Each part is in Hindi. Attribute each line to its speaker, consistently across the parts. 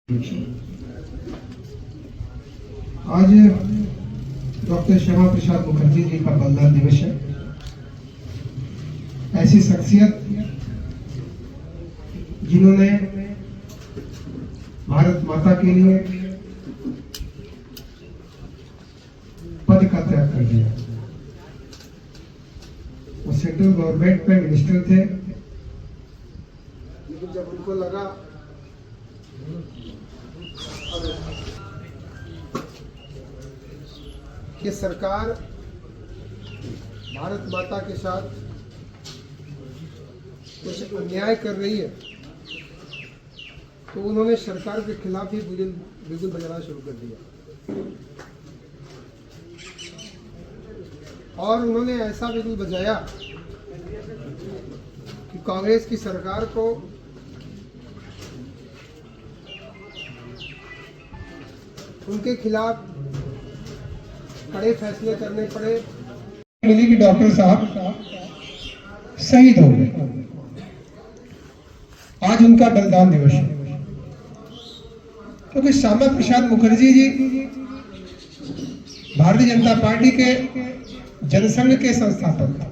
Speaker 1: आज डॉक्टर श्यामा प्रसाद मुखर्जी जी का बलिदान दिवस है। ऐसी शख्सियत जिन्होंने भारत माता के लिए पद का त्याग कर दिया। वो सेंट्रल गवर्नमेंट में मिनिस्टर थे, लेकिन जब उनको लगा कि सरकार भारत माता के साथ कुछ अन्याय कर रही है, तो उन्होंने सरकार के खिलाफ ही बिगुल बजाना शुरू कर दिया। और उन्होंने ऐसा बिगुल बजाया कि कांग्रेस की सरकार को उनके खिलाफ कड़े फैसले करने पड़े। मिली कि डॉक्टर साहब शहीद हो गए। आज उनका बलिदान दिवस है, क्योंकि श्यामा प्रसाद मुखर्जी जी भारतीय जनता पार्टी के जनसंघ के संस्थापक थे।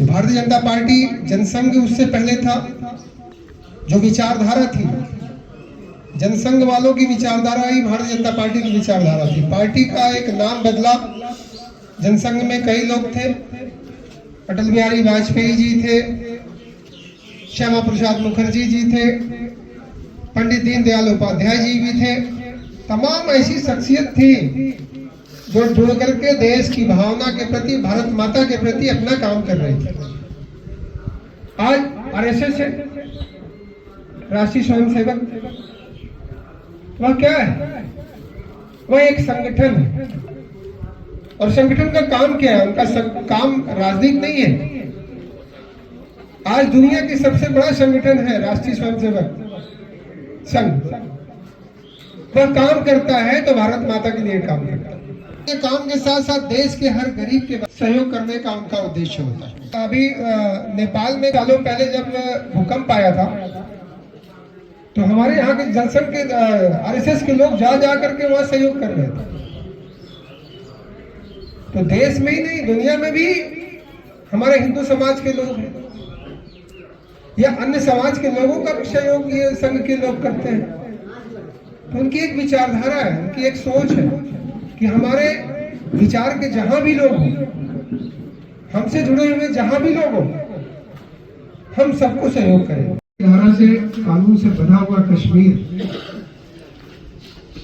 Speaker 1: भारतीय जनता पार्टी जनसंघ उससे पहले था, जो विचारधारा थी जनसंघ वालों की विचारधारा ही भारतीय जनता पार्टी की विचारधारा थी। पार्टी का एक नाम बदला। जनसंघ में कई लोग थे, अटल बिहारी वाजपेयी जी थे, श्यामा प्रसाद मुखर्जी जी थे, पंडित दीनदयाल उपाध्याय जी भी थे। तमाम ऐसी शख्सियत थी जो जुड़ करके देश की भावना के प्रति, भारत माता के प्रति अपना काम कर रही थी। आज आरएसएस है, राष्ट्रीय स्वयंसेवक, वह क्या है? वह एक संगठन है। और संगठन का काम क्या है? उनका काम राजनीति नहीं है। आज दुनिया की सबसे बड़ा संगठन है राष्ट्रीय स्वयंसेवक संघ। वह काम करता है तो भारत माता के लिए काम करता है। ये काम के साथ साथ देश के हर गरीब के सहयोग करने का उनका उद्देश्य होता है। अभी नेपाल में सालों पहले जब भूकंप आया था, तो हमारे यहाँ के जनसंघ के आरएसएस के लोग जा करके वहां सहयोग कर रहे थे। तो देश में ही नहीं, दुनिया में भी हमारे हिंदू समाज के लोग हैं या अन्य समाज के लोगों का भी सहयोग ये संघ के लोग करते हैं। तो उनकी एक विचारधारा है, उनकी एक सोच है कि हमारे विचार के जहां भी लोग हों, हमसे जुड़े हुए जहां भी लोग हों, हम सबको सहयोग करें। धारा से, कानून से बना हुआ कश्मीर,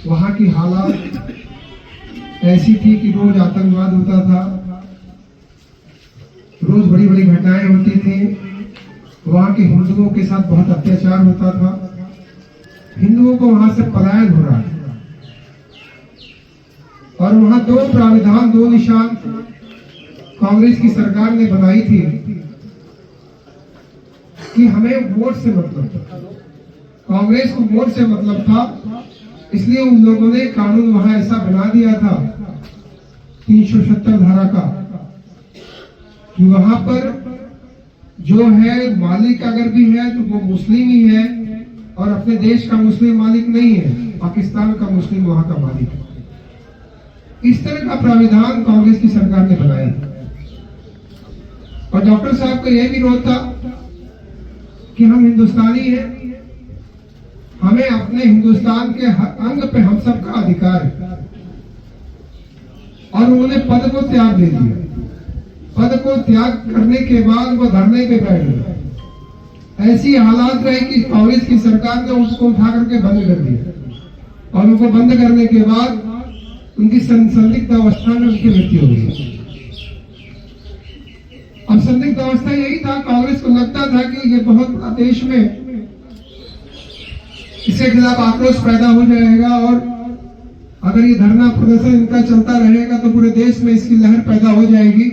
Speaker 1: वहां की हालात ऐसी थी कि रोज आतंकवाद होता था, रोज बड़ी बड़ी घटनाएं होती थी। वहां के हिंदुओं के साथ बहुत अत्याचार होता था। हिंदुओं को वहां से पलायन हो रहा था। और वहां दो प्राविधान, दो निशान कांग्रेस की सरकार ने बनाई थी कि हमें वोट से मतलब था। कांग्रेस को वोट से मतलब था, इसलिए उन लोगों ने कानून वहां ऐसा बना दिया था 370 धारा का, कि वहां पर जो है मालिक अगर भी है तो वो मुस्लिम ही है, और अपने देश का मुस्लिम मालिक नहीं है, पाकिस्तान का मुस्लिम वहां का मालिक है। इस तरह का प्राविधान कांग्रेस की सरकार ने बनाया था। और डॉक्टर साहब का यह विरोध था कि हम हिंदुस्तानी हैं, हमें अपने हिंदुस्तान के अंग पे हम सबका अधिकार है। और उन्होंने पद को त्याग दे दिया। पद को त्याग करने के बाद वो धरने पे बैठ गए। ऐसी हालात रहे कि कांग्रेस की सरकार ने उसको उठा करके बंद कर दिया। और उनको बंद करने के बाद उनकी संदिग्ध अवस्था में उनकी मृत्यु हो गई। अब संदिग्ध अवस्था यही था, कांग्रेस को लगता था कि ये बहुत बड़ा देश में इसके खिलाफ आक्रोश पैदा हो जाएगा, और अगर ये धरना प्रदर्शन इनका चलता रहेगा तो पूरे देश में इसकी लहर पैदा हो जाएगी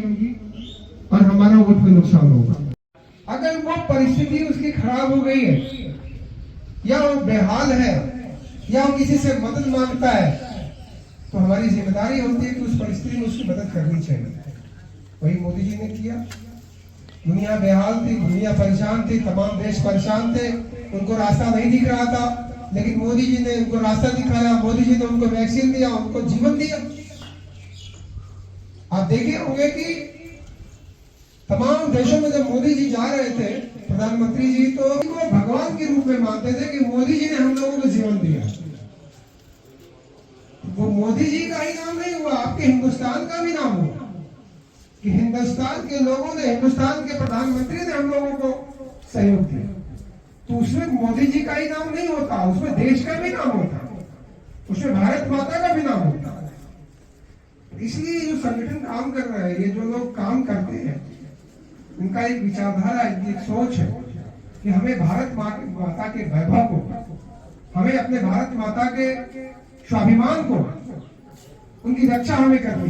Speaker 1: और हमारा वोट में नुकसान होगा। अगर वो परिस्थिति उसकी खराब हो गई है, या वो बेहाल है, या वो किसी से मदद मांगता है, तो हमारी जिम्मेदारी होती है कि उस परिस्थिति में उसकी मदद करनी चाहिए। वही मोदी जी ने किया। दुनिया बेहाल थी, दुनिया परेशान थी, तमाम देश परेशान थे, उनको रास्ता नहीं दिख रहा था, लेकिन मोदी जी ने उनको रास्ता दिखाया, मोदी जी ने उनको वैक्सीन दिया, उनको जीवन दिया। आप देखे होंगे कि तमाम देशों में जब मोदी जी जा रहे थे, प्रधानमंत्री जी, तो वो भगवान के रूप में मानते थे कि मोदी जी ने हम लोगों को जीवन दिया। वो मोदी जी का ही नाम नहीं हुआ, आपके हिंदुस्तान का भी नाम हुआ कि हिंदुस्तान के लोगों ने, हिंदुस्तान के प्रधानमंत्री ने हम लोगों को सहयोग दिया। तो उसमें मोदी जी का ही नाम नहीं होता, उसमें देश का भी नाम होता, उसमें भारत माता का भी नाम होता। इसलिए जो संगठन काम कर रहा है, ये जो लोग काम करते हैं, उनका एक विचारधारा, एक सोच है कि हमें भारत माता के वैभव को, हमें अपने भारत माता के स्वाभिमान को, उनकी रक्षा हमें करनी है।